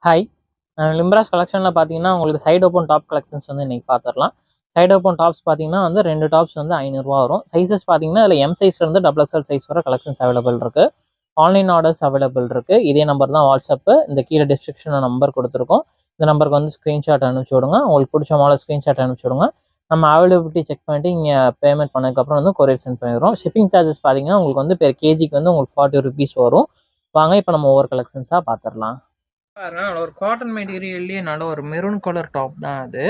Hi. லிம்பராஸ் கலெக்ஷனில் பார்த்தீங்கன்னா, உங்களுக்கு சைடு ஓப்பன் டாப் கலெக்ஷன்ஸ் வந்து இன்றைக்கி பார்த்துடலாம். சைடு ஓப்பன் டாப்ஸ் பார்த்தீங்கன்னா வந்து 2 டாப்ஸ் வந்து ரூ. 500 வரும். சைஸஸ் பார்த்தீங்கன்னா அதில் எம் சைஸ்லேருந்து XXL சைஸ் வர கலெக்ஷன்ஸ் அவைலபிள் இருக்குது. ஆன்லைன் ஆர்டர்ஸ் அவைலபிள் இருக்குது. இதே நம்பர் தான் வாட்ஸ்அப்பு. இந்த கீழே டிஸ்கிரிப்ஷனில் நம்பர் கொடுத்துருக்கோம். இந்த நம்பருக்கு வந்து ஸ்க்ரீன்ஷாட் அனுப்பிச்சி விடுங்க. உங்களுக்கு பிடிச்ச மாடல் ஸ்க்ரீன்ஷாட் அனுப்பிச்சி விடுங்க. நம்ம அவைலபிலிட்டி செக் பண்ணிவிட்டு இங்கே பேமெண்ட் பண்ணதுக்கப்புறம் வந்து கொரியர் சென்ட் பண்ணிடுறோம். ஷிப்பிங் சார்ஜஸ் பார்த்தீங்கன்னா உங்களுக்கு வந்து பெர் கேஜிக்கு வந்து உங்களுக்கு 40 rupees வரும். வாங்க இப்போ நம்ம ஒவ்வொரு கலெக்ஷன்ஸாக பார்த்துடலாம். பாருங்க, ஒரு காட்டன் மெட்டீரியல்லையே நல்ல ஒரு மெரூன் கலர் டாப் தான் அது.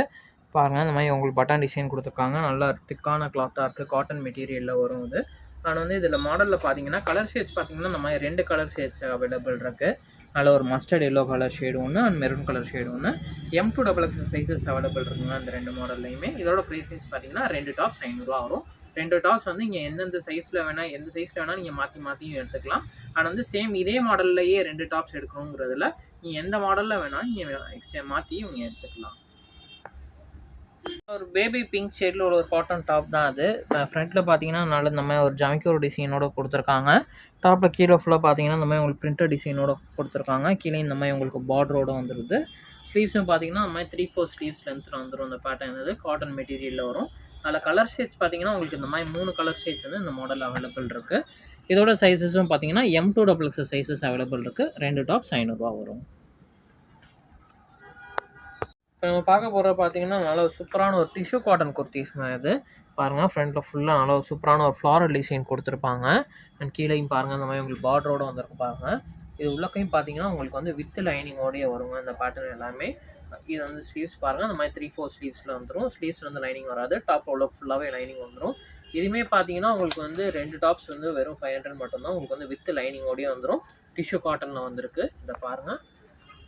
பாருங்கள், இந்த மாதிரி உங்களுக்கு பட்டன் டிசைன் கொடுத்துருக்காங்க. நல்லா திக்கான கிளாத்தாக இருக்குது. காட்டன் மெட்டீரியலில் வரும் இது. ஆனால் வந்து இதில் மாடலில் பார்த்தீங்கன்னா கலர் ஷேட்ஸ் பார்த்தீங்கன்னா இந்த மாதிரி 2 கலர் ஷேட்ஸ் அவைலபிள் இருக்குது. நல்ல ஒரு மஸ்டர்ட் எல்லோ கலர் ஷேடு ஒன்று அண்ட் மெரூன் கலர் ஷேடு ஒன்று. M2XX சைஸஸ் அவைலபிள் இருக்குங்க அந்த 2 மாடல்லையுமே. இதோட ப்ரைஸ் பார்த்தீங்கன்னா 2 டாப்ஸ் 500 வரும். 2 டாப்ஸ் வந்து இங்கே எந்தெந்த சைஸில் வேணால் எந்த சைஸில் வேணால் நீங்கள் மாற்றியும் எடுத்துக்கலாம். ஆனால் வந்து சேம் இதே மாடல்லையே 2 டாப்ஸ் எடுக்கணுங்கிறதுல நீங்கள் எந்த மாடலில் வேணாலும் நீங்கள் எக்ஸ்ட்ரா மாற்றி நீங்கள் எடுத்துக்கலாம். ஒரு பேபி பிங்க் ஷேடில் ஒரு காட்டன் டாப் தான் அது. ஃப்ரண்ட்டில் பார்த்தீங்கன்னா நல்ல இந்த மாதிரி ஒரு ஜமிக்கோர் டிசைனோட கொடுத்துருக்காங்க. டாப்பில் கீழே ஃபுல்லாக பார்த்தீங்கன்னா இந்த மாதிரி உங்களுக்கு பிரிண்டர் டிசைனோட கொடுத்துருக்காங்க. கீழே இந்த மாதிரி உங்களுக்கு பார்டரோட வந்துடுது. ஸ்லீவ்ஸும் பார்த்தீங்கன்னா இந்த மாதிரி 3/4 ஸ்லீவ்ஸ் லென்த்தில் வந்துடும். இந்த பேட்டர்ன் இது காட்டன் மெட்டீரியலில் வரும். அதில் கலர் ஷேட்ஸ் பார்த்தீங்கன்னா உங்களுக்கு இந்த மாதிரி 3 கலர் ஷேட்ஸ் வந்து இந்த மாடல் அவைலபிள் இருக்குது. இதோட சைஸஸும் பார்த்தீங்கன்னா M2XX சைஸஸ் அவைலபிள் இருக்குது. 2 டாப்ஸ் 500 வரும். இப்போ நம்ம பார்க்க போகிற பார்த்தீங்கன்னா நல்ல ஒரு சூப்பரான ஒரு டிஷ்யூ காட்டன் குர்த்திஸ்ங்க இது. பாருங்கள், ஃப்ரண்ட்டில் ஃபுல்லாக நல்ல ஒரு சூப்பரான ஒரு ஃப்ளாரல் டிசைன் கொடுத்துருப்பாங்க. அண்ட் கீழேயும் பாருங்கள் இந்த மாதிரி உங்களுக்கு பார்டரோடு வந்துருக்கு பாருங்கள். இது உள்ளக்கையும் பார்த்தீங்கன்னா உங்களுக்கு வந்து வித் லைனிங்கோடையே வருங்க இந்த பேட்டர்ன் எல்லாமே. இது வந்து ஸ்லீவ்ஸ் பாருங்கள், இந்த மாதிரி 3/4 ஸ்லீவ்ஸில் வந்துடும். ஸ்லீவ்ஸில் வந்து லைனிங் வராது. டாப் உள்ள ஃபுல்லாகவே லைனிங் வந்துடும். இதுவுமே பார்த்தீங்கன்னா உங்களுக்கு வந்து 2 டாப்ஸ் வந்து வெறும் 500 மட்டும்தான். உங்களுக்கு வந்து வித் லைனிங்கோடையே வந்துடும். டிஷ்யூ காட்டனில் வந்திருக்கு. இதை பாருங்கள்,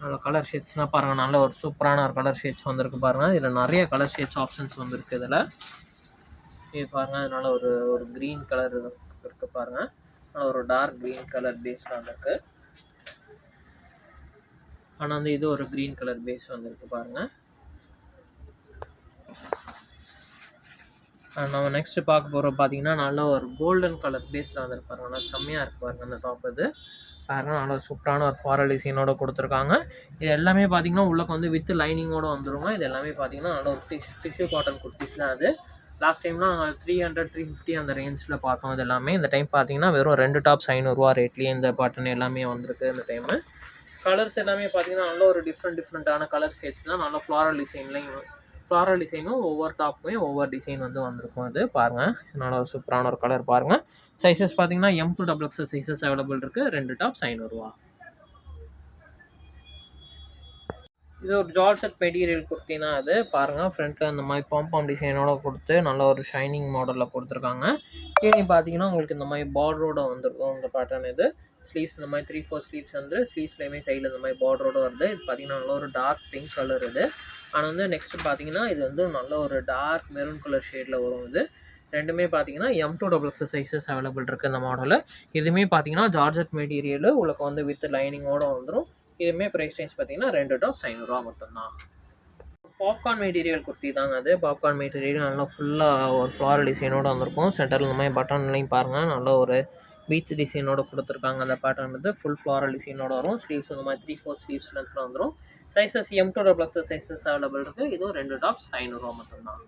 நல்ல கலர் ஷேட்ஸ்லாம் பாருங்கள். நல்ல ஒரு சூப்பரான ஒரு கலர் ஷேட்ஸ் வந்திருக்கு பாருங்கள். இதில் நிறைய கலர் ஷேட்ஸ் ஆப்ஷன்ஸ் வந்துருக்கு. இதில் இது பாருங்கள், அதனால் ஒரு க்ரீன் கலர் இருக்குது பாருங்கள். ஒரு டார்க் க்ரீன் கலர் பேஸில் வந்திருக்கு. ஆனால் வந்து இது ஒரு க்ரீன் கலர் பேஸ் வந்திருக்கு பாருங்கள். நம்ம நெக்ஸ்ட்டு பார்க்க போகிற பார்த்தீங்கன்னா நல்ல ஒரு கோல்டன் கலர் பேஸில் வந்துருக்கு பாருங்கள். நல்லா செம்மையாக இருக்குது பாருங்கள் அந்த டாப். இது பாருங்கள், நல்லா சூப்பரான ஒரு ஃபாரல் டிசைனோட கொடுத்துருக்காங்க. இது எல்லாமே பார்த்தீங்கன்னா உள்ளக்கு வந்து வித் லைனிங்கோடு வந்துருங்க. இது எல்லாமே பார்த்தீங்கன்னா நல்ல ஒரு டிஷ்யூ காட்டன் குர்த்திஸ் தான் அது. லாஸ்ட் டைம்லாம் 300 350 அந்த ரேஞ்சில் பார்த்தோம். இது எல்லாமே இந்த டைம் பார்த்தீங்கன்னா வெறும் 2 டாப்ஸ் 500 ரேட்லேயே இந்த பேட்டர்ன் எல்லாமே வந்திருக்கு இந்த டைமு. கலர்ஸ் எல்லாமே பார்த்தீங்கன்னா நல்ல ஒரு டிஃப்ரெண்ட்டான கலர் ஷேட்ஸ்லாம் நல்ல ஃப்ளாரல் டிசைனும் ஒவ்வொரு டாப்புமே ஒவ்வொரு டிசைன் வந்து வந்திருக்கும். அது பாருங்கள், நல்ல ஒரு சூப்பரான ஒரு கலர் பாருங்கள். சைஸஸ் பார்த்தீங்கன்னா M2XX சைஸஸ் அவைலபிள் இருக்குது. 2 டாப்ஸ் 500. இது ஒரு ஜார்ஜெட் மெட்டீரியல் குர்த்தி தான் அது. பாருங்கள், ஃப்ரண்ட்டில் இந்த மாதிரி பாம் டிசைனோட கொடுத்து நல்ல ஒரு ஷைனிங் மாடலில் கொடுத்துருக்காங்க. கீழே பார்த்தீங்கன்னா உங்களுக்கு இந்த மாதிரி பார்டரோட வந்துருக்கும் இந்த பேட்டர்ன். இது ஸ்லீவ்ஸ் இந்த மாதிரி 3/4 ஸ்லீவ்ஸ் வந்து ஸ்லீவ்ஸ்லேயுமே சைடில் இந்த மாதிரி பார்டரோட வருது. இது பார்த்தீங்கன்னா நல்ல ஒரு டார்க் பிங்க் கலர் இது. ஆனால் வந்து நெக்ஸ்ட்டு பார்த்தீங்கன்னா இது வந்து நல்ல ஒரு டார்க் மெரூன் கலர் ஷேடில் வரும். இது ரெண்டுமே பார்த்தீங்கன்னா M2XX சைஸஸ் அவைலபிள் இருக்குது இந்த மாடலில். இதுவுமே பார்த்தீங்கன்னா ஜார்ஜெட் மெட்டீரியல் உங்களுக்கு வந்து வித் லைனிங்கோடு வந்துடும். இதுவுமே ப்ரைஸ் ரேஞ்ச் பார்த்தீங்கன்னா 2 டாப்ஸ் 500 மட்டும்தான். பாப்கார்ன் மெட்டீரியல் குர்த்தி தாங்க அது. பாப்கார்ன் மெட்டீரியல் நல்லா ஃபுல்லாக ஒரு ஃப்ளாரல் டிசைனோடு வந்திருக்கும். சென்டரில் இந்த மாதிரி பட்டன்லையும் பாருங்கள் நல்ல ஒரு பீச் டிசைனோட கொடுத்துருக்காங்க. அந்த பேட்டர்ன் வந்து ஃபுல் ஃப்ளாரல் டிசைனோட வரும். ஸ்லீவ்ஸ் இந்த மாதிரி 3/4 ஸ்லீவ்ஸ் லென்த்தில் வந்துடும். சைஸஸ் M2XX சைஸஸ் அவைலபிள் இருக்குது. இதுவும் 2 டாப்ஸ் 500 மட்டும்தான்.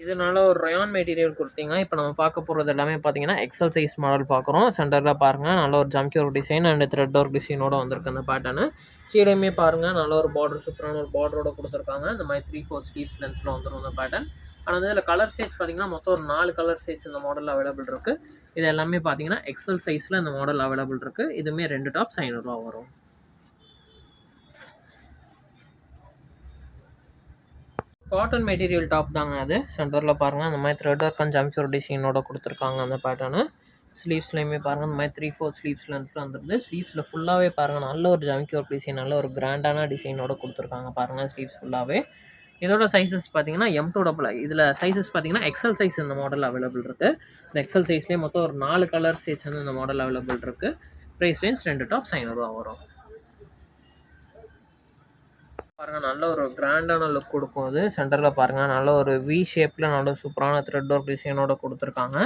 இதனால ஒரு ரயான் மெட்டீரியல் கொடுத்தீங்க. இப்போ நம்ம பார்க்க போகிறது எல்லாமே பார்த்தீங்கன்னா XL சைஸ் மாடல் பார்க்குறோம். சென்டரில் பாருங்கள் நல்ல ஒரு ஜம்கி ஒரு டிசைன் அண்ட் த்ரெட் ஒர்க் டிசைனோட வந்திருக்கு அந்த பேட்டர்னு. கீழேயுமே பாருங்கள் நல்ல ஒரு பார்டர் சூப்பரான ஒரு பார்டரோட கொடுத்துருக்காங்க. இந்த மாதிரி 3/4 ஸ்லீவ்ஸ் லென்த்தில் வந்துடும் அந்த பேட்டர்ன். ஆனால் வந்து இதில் கலர் ஷேட்ஸ் பார்த்தீங்கன்னா மொத்தம் ஒரு 4 கலர் ஷேட்ஸ் இந்த மாடல் அவைலபிள் இருக்குது. இது எல்லாமே பார்த்தீங்கன்னா XL சைஸில் இந்த மாடல் அவைலபிள் இருக்குது. இதுவுமே 2 டாப்ஸ் 500 வரும். காட்டன் மெட்டீரியல் டாப் தாங்க அது. சென்டரில் பாருங்கள் அந்த மாதிரி த்ரெட் ஒர்க் அண்ட் ஜம்கி டிசைனோட கொடுத்துருக்காங்க அந்த பேட்டர்னு. ஸ்லீவ்ஸ்லேயுமே பாருங்கள் இந்த மாதிரி 3/4 ஸ்லீவ்ஸ் லென்த்தில் வந்துடுது. ஸ்லீவ்ஸில் ஃபுல்லாகவே பாருங்கள் நல்ல ஒரு ஜம்கி ஒர்க் டிசைன் நல்ல ஒரு கிராண்டான டிசைனோட கொடுத்துருக்காங்க பாருங்கள் ஸ்லீவ்ஸ் ஃபுல்லாகவே. இதோட சைஸஸ் பார்த்தீங்கன்னா M2XX இதில் சைஸஸ் பார்த்தீங்கன்னா XL சைஸ் இந்த மாடல் அவைலபிள் இருக்குது. இந்த XL சைஸ்லேயே மொத்தம் ஒரு 4 கலர் ஷேட்ஸ் வந்து இந்த மாடல் அவைலபிள் இருக்குது. ப்ரைஸ் ரேஞ்ச் 2 டாப்ஸ் 500 வரும். பாருங்கள் நல்ல ஒரு கிராண்டான லுக் கொடுக்கும். அது சென்டரில் பாருங்கள் நல்ல ஒரு வி ஷேப்பில் நல்ல சூப்பரான த்ரெட் ஒர்க் டிசைனோட கொடுத்துருக்காங்க.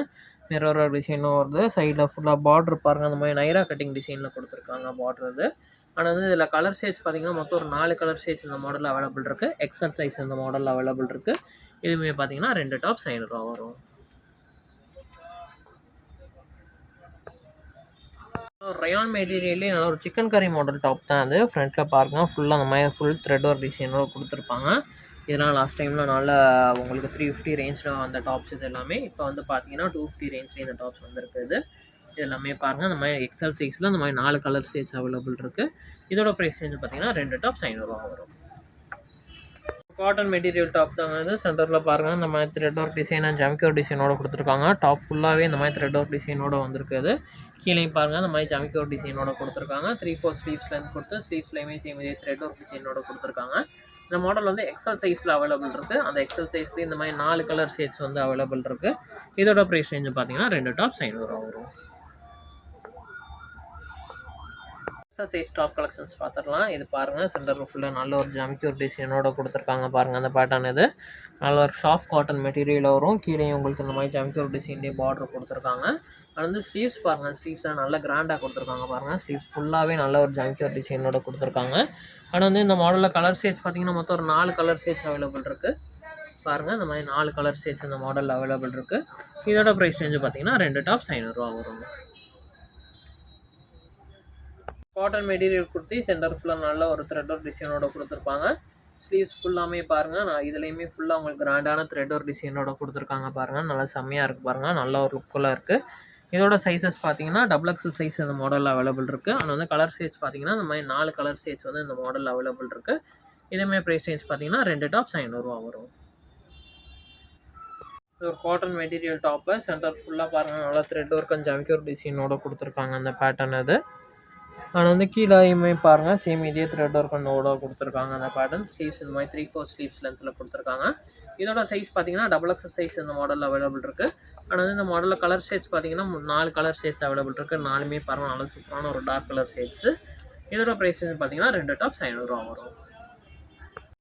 மிரர் ஒர்க் டிசைனும் வருது. சைடில் ஃபுல்லாக பார்டர் பாருங்கள் அந்த மாதிரி நைரா கட்டிங் டிசைனில் கொடுத்துருக்காங்க பார்டர். இது ஆனால் வந்து இதில் கலர் ஷேட்ஸ் பார்த்தீங்கன்னா மொத்தம் ஒரு 4 கலர் ஷேட்ஸ் இந்த மாடலில் அவைலபிள் இருக்குது. எக்ஸல் சைஸ் இந்த மாடலில் அவைலபிள் இருக்குது. இதுவுமே பார்த்தீங்கன்னா 2 டாப்ஸ் 500 ரூபா வரும். ரயான் மெட்டீரியல்லே நல்ல ஒரு சிக்கன் கறி மாடல் டாப் தான் அது. ஃப்ரண்ட்டில் பாருங்கள் ஃபுல்லாக அந்த மாதிரி ஃபுல் த்ரெட் ஒர்க் டிசைனோட கொடுத்துருப்பாங்க. இதெல்லாம் லாஸ்ட் டைமில் நல்லா உங்களுக்கு 350 ரேஞ்சில் வந்த டாப்ஸ் இது எல்லாமே இப்போ வந்து பார்த்தீங்கன்னா 250 ரேஞ்சில் இந்த டாப்ஸ் வந்துருக்குது. இது எல்லாமே பாருங்கள் இந்த மாதிரி எக்ஸல் சைஸில் இந்த மாதிரி 4 கலர் ஷேட்ஸ் அவைலபிள் இருக்குது. இதோட ப்ரைஸ் ரேஞ்ச் பார்த்தீங்கன்னா 2 டாப்ஸ் 500 ரூபா வரும். காட்டன் மெட்டீரியல் டாப் தான் வந்து சென்டரில் பாருங்கள் இந்த மாதிரி த்ரெட் ஒர்க் டிசைன் அண்ட் ஜமிக்கோர் டிசைனோட கொடுத்துருக்காங்க. டாப் ஃபுல்லாகவே இந்த மாதிரி த்ரெட் ஒர்க் டிசைனோட வந்திருக்குது. கீழேயும் பாருங்கள் இந்த மாதிரி ஜமிக்கோர் டிசைனோட கொடுத்துருக்காங்க. 3/4 ஸ்லீவ்ஸ் லென்த் கொடுத்து ஸ்லீவ்ஸ்லையுமே சேம் இதே த்ரெட் ஒர்க் டிசைனோட கொடுத்துருக்காங்க. இந்த மாடல் வந்து எக்ஸல் சைஸில் அவைலபிள் இருக்குது. அந்த எக்ஸல் சைஸ்லேயே இந்த மாதிரி 4 கலர் ஷேட்ஸ் வந்து அவைலபிள் இருக்குது. இதோட ப்ரைஸ் ரேஞ்சு பார்த்தீங்கன்னா 2 டாப்ஸ் 500 ரூபா வரும். எக்ஸல் சைஸ் டாப் கலெக்ஷன்ஸ் பார்த்துடலாம். இது பாருங்கள் சென்டர் ஃபுல்லாக நல்ல ஒரு ஜமிக்கோர் டிசைனோட கொடுத்துருக்காங்க. பாருங்கள் அந்த பேட்டர்ன் இது நல்ல ஒரு சாஃப்ட் காட்டன் மெட்டீரியல் வரும். கீழே உங்களுக்கு இந்த மாதிரி ஜமிக்கோர் டிசைன்லேயே பார்டர் கொடுத்துருக்காங்க. அது வந்து ஸ்லீவ்ஸ் பாருங்கள், ஸ்லீவ்ஸ் தான் நல்லா கிராண்டாக கொடுத்துருக்காங்க. பாருங்கள் ஸ்லீவ்ஸ் ஃபுல்லாகவே நல்ல ஒரு ஜமிக்கோர் டிசைனோட கொடுத்துருக்காங்க. ஆனால் வந்து இந்த மாடலில் கலர் ஷேட்ஸ் பார்த்தீங்கன்னா மொத்தம் ஒரு 4 கலர் ஷேட்ஸ் அவைலபிள் இருக்குது. பாருங்கள் இந்த மாதிரி 4 கலர் ஷேட்ஸ் இந்த மாடலில் அவைலபிள் இருக்குது. இதோட ப்ரைஸ் ரேஞ்சு பார்த்தீங்கன்னா 2 டாப்ஸ் 500 ரூபா வரும். காட்டன் மெட்டீரியல் குர்த்தி சென்டர் ஃபுல்லாக நல்ல ஒரு த்ரெட் ஒர்க் டிசைனோட கொடுத்துருப்பாங்க. ஸ்லீவ்ஸ் ஃபுல்லாமே பாருங்கள் நான் இதுலேயுமே ஃபுல்லாக உங்களுக்கு கிராண்டான த்ரெட் ஒர்க் டிசைனோட கொடுத்துருக்காங்க. பாருங்கள் நல்லா செம்மையாக இருக்குது. பாருங்கள் நல்ல ஒரு லுக்கில் இருக்குது. இதோட சைஸஸ் பார்த்தீங்கன்னா XXL சைஸ் இந்த மாடலில் அவைலபிள் இருக்குது. ஆனால் வந்து கலர் ஷேட்ஸ் பார்த்தீங்கன்னா இந்த மாதிரி 4 கலர் ஷேட்ஸ் வந்து இந்த மாடலில் அவைலபிள் இருக்குது. இதேமாதிரி ப்ரைஸ் ரேஞ்ச் பார்த்தீங்கன்னா 2 டாப்ஸ் 500 ரூபா வரும். ஒரு காட்டன் மெட்டீரியல் டாப்பு சென்டர் ஃபுல்லாக பாருங்கள் நல்லா த்ரெட் ஒர்க் அண்ட் ஜமிக்கோர் டிசைனோட கொடுத்துருக்காங்க அந்த பேட்டர்ன் அது. ஆனால் வந்து கீழேயுமே பாருங்கள் சேம் இதே த்ரெட் ஒர்க் அண்டோட கொடுத்துருக்காங்க அந்த பேட்டர்ன். ஸ்லீவ்ஸ் இந்த மாதிரி 3/4 ஸ்லீவ்ஸ் லென்த்தில் கொடுத்துருக்காங்க. இதோட சைஸ் பார்த்தீங்கன்னா XXL சைஸ் இந்த மாடலில் அவைலபிள் இருக்குது. ஆனால் வந்து இந்த மாடலில் கலர் ஷேட்ஸ் பார்த்தீங்கன்னா 4 கலர் ஷேட்ஸ் அவைலபிள் இருக்குது. 4மே பாருங்கள் நல்லா சூப்பரான ஒரு டார்க் கலர் ஷேட்ஸு. இதோட ப்ரைஸ் பார்த்தீங்கன்னா 2 டாப்ஸ் 500 ரூபா வரும்.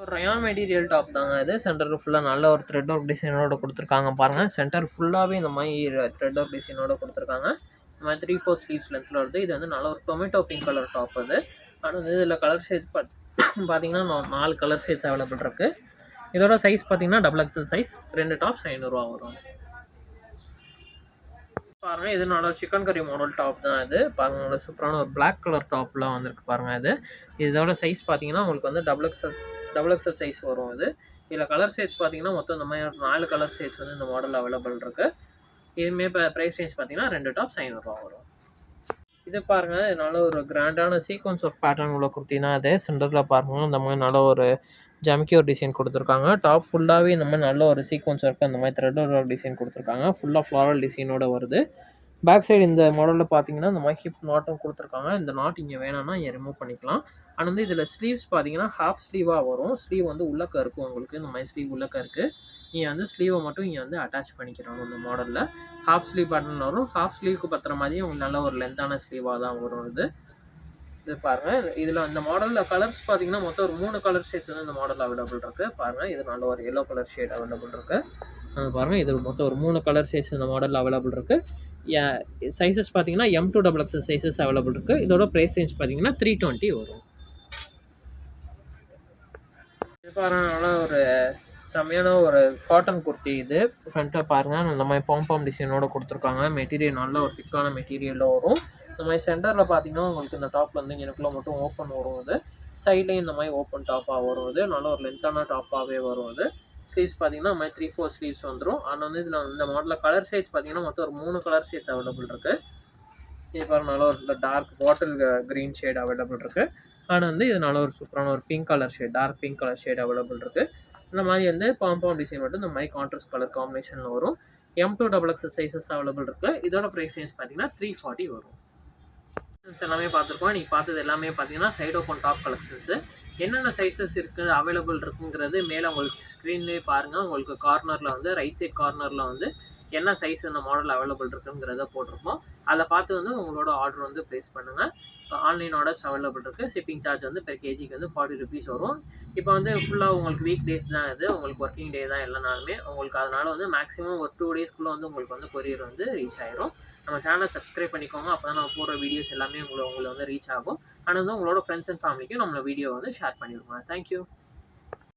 ஒரு ரயான் மெட்டீரியல் டாப் தாங்க இது. சென்டர் ஃபுல்லாக நல்ல ஒரு த்ரெட் ஒர்க் டிசைனோட கொடுத்துருக்காங்க. பாருங்கள் சென்டர் ஃபுல்லாகவே இந்த மாதிரி த்ரெட் ஒர்க் டிசைனோட கொடுத்துருக்காங்க. இந்த மாதிரி 3/4 ஸ்லீவ்ஸ் லென்த்தில் வருது. இது வந்து நல்ல ஒரு டொமேட்டோ பிங்க் கலர் டாப் அது. ஆனால் வந்து இதில் கலர் ஷேட்ஸ் பார்த்தீங்கன்னா 4 கலர் ஷேட்ஸ் அவைலபிள் இருக்குது. இதோட சைஸ் பார்த்தீங்கன்னா XXL சைஸ் 2 டாப்ஸ் 500 ரூபா வரும். பாருங்கள் இது நல்ல சிக்கன் கறி மாடல் டாப் தான் இது. பாருங்கள் நல்ல சூப்பரான ஒரு பிளாக் கலர் டாப்லாம் வந்திருக்கு பாருங்கள் இது. இதோட சைஸ் பார்த்தீங்கன்னா உங்களுக்கு வந்து XXL சைஸ் வரும் இது. இதில் கலர் ஷேட்ஸ் பார்த்தீங்கன்னா மொத்தம் இந்த மாதிரி 4 கலர் ஷேட்ஸ் வந்து இந்த மாடல் அவைலபிள் இருக்குது. இதுவுமே இப்போ ப்ரைஸ் ரேஞ்ச் பார்த்தீங்கன்னா 2 டாப்ஸ் 500 ரூபா வரும். இது பாருங்கள் நல்ல ஒரு கிராண்டான சீக்வன்ஸ் ஆஃப் பேட்டர்ன் உள்ள குர்த்தி தான் அது. சென்டரில் பாருங்கள் இந்த மாதிரி நல்ல ஒரு ஜமிக்கோர் டிசைன் கொடுத்துருக்காங்க. டாப் ஃபுல்லாகவே இந்த மாதிரி நல்ல ஒரு சீக்வன்ஸ் ஒர்க் அந்த மாதிரி த்ரெட் ஒர்க் டிசைன் கொடுத்துருக்காங்க. ஃபுல்லாக ஃப்ளாரல் டிசைனோட வருது. பேக் சைடு இந்த மாடலில் பார்த்தீங்கன்னா இந்த மாதிரி ஹிப் நாட்டும் கொடுத்துருக்காங்க. இந்த நாட் இங்கே வேணாம்னா இங்கே ரிமூவ் பண்ணிக்கலாம். ஆனால் வந்து இதில் ஸ்லீவ்ஸ் பார்த்தீங்கன்னா ஹாஃப் ஸ்லீவாக வரும். ஸ்லீவ் வந்து உள்ளக்க இருக்கும் உங்களுக்கு. இந்த மாதிரி ஸ்லீவ் உள்ளக்க இருக்குது. நீங்கள் வந்து ஸ்லீவை மட்டும் இங்கே வந்து அட்டாச் பண்ணிக்கிறோம். இந்த மாடலில் ஹாஃப் ஸ்லீவ் பட்டன் வரும். ஹாஃப் ஸ்லீவுக்கு பத்துற மாதிரி உங்களுக்கு நல்ல ஒரு லென்த்தான ஸ்லீவாக தான் வரும் இது. இது பாருங்கள் இதில் இந்த மாடலில் கலர்ஸ் பார்த்தீங்கன்னா மொத்தம் ஒரு 3 கலர் ஷேட்ஸ் வந்து இந்த மாடல் அவைலபிள் இருக்குது. பாருங்கள் இது நல்ல ஒரு எல்லோ கலர் ஷேட் அவைலபிள் இருக்குது. அது பாருங்கள் இது மொத்தம் ஒரு 3 கலர் ஷேட்ஸ் இந்த மாடல் அவைலபிள் இருக்குது. சைஸஸ் பார்த்தீங்கன்னா M to XXL sizes available இருக்குது. இதோட ப்ரைஸ் ரேஞ்ச் பார்த்தீங்கன்னா 320 வரும். இது பாருங்கள் நல்ல ஒரு செம்மையான ஒரு காட்டன் குர்த்தி இது. ஃப்ரண்ட்டில் பாருங்கள் இந்த மாதிரி பாம் டிசைனோட கொடுத்துருக்காங்க. மெட்டீரியல் நல்ல ஒரு திக்கான மெட்டீரியலில் வரும். இந்த மாதிரி சென்டரில் பார்த்தீங்கன்னா உங்களுக்கு இந்த டாப்பில் வந்து எனக்குள்ள மட்டும் ஓப்பன் வரும். இது சைட்லேயும் இந்த மாதிரி ஓப்பன் டாப்பாக வரும். இது நல்ல ஒரு லென்த்தான டாப்பாகவே வரும். இது ஸ்லீவ்ஸ் பார்த்தீங்கன்னா இந்த மாதிரி 3/4 ஸ்லீவ்ஸ் வந்துடும். ஆனால் வந்து இதில் இந்த மாடலில் கலர் ஷேட்ஸ் பார்த்தீங்கன்னா மொத்தம் ஒரு 3 கலர் ஷேட்ஸ் அவைலபிள் இருக்குது. இது பாருங்கள் நல்ல ஒரு dark bottle green shade available இருக்குது. ஆனால் வந்து இது நல்ல ஒரு சூப்பரான ஒரு pink colour shade dark pink colour shade available இருக்குது. இந்த மாதிரி வந்து பாம் டிசைன் மட்டும் இந்த மாதிரி கான்ட்ராஸ்ட் கலர் காம்பினேஷனில் வரும். M to XXL sizes available இருக்குது. இதோட ப்ரைஸ் ரேஞ்ச் பார்த்தீங்கன்னா 340 வரும். எல்லாமே பார்த்துருக்கோம். நீங்கள் பார்த்தது எல்லாமே பார்த்தீங்கன்னா சைட் ஓப்பன் டாப் கலெக்ஷன்ஸு. என்னென்ன சைஸஸ் இருக்குது அவைலபிள் இருக்குங்கிறது மேலே உங்களுக்கு ஸ்க்ரீன்லேயே பாருங்கள். உங்களுக்கு கார்னரில் வந்து ரைட் சைட் கார்னரில் வந்து என்ன சைஸ் இந்த மாடல் அவைலபிள் இருக்குங்கிறத போட்டிருப்போம். அதில் பார்த்து வந்து உங்களோட ஆர்டர் வந்து ப்ளேஸ் பண்ணுங்கள். ஆன்லைன் ஆர்டர்ஸ் அவைலபிள் இருக்குது. ஷிப்பிங் சார்ஜ் வந்து பெர் கேஜிக்கு வந்து 40 rupees வரும். இப்போ வந்து ஃபுல்லாக உங்களுக்கு வீக் டேஸ் தான் இது. உங்களுக்கு ஒர்க்கிங் டே தான் எல்லா நாளுமே உங்களுக்கு. அதனால் வந்து மேக்ஸிமம் ஒரு 2 daysக்குள்ளே வந்து உங்களுக்கு வந்து கொரியர் வந்து ரீச் ஆயிரும். நம்ம சேனலை சப்ஸ்கிரைப் பண்ணிக்கோங்க. அப்போ தான் நம்ம போடுற வீடியோஸ் எல்லாமே உங்களை வந்து ரீச் ஆகும். அண்ட் வந்து உங்களோட ஃப்ரெண்ட்ஸ் அண்ட் ஃபேமிலிக்கும் நம்மளோட வீடியோ வந்து ஷேர் பண்ணிடுங்க. தேங்க்யூ.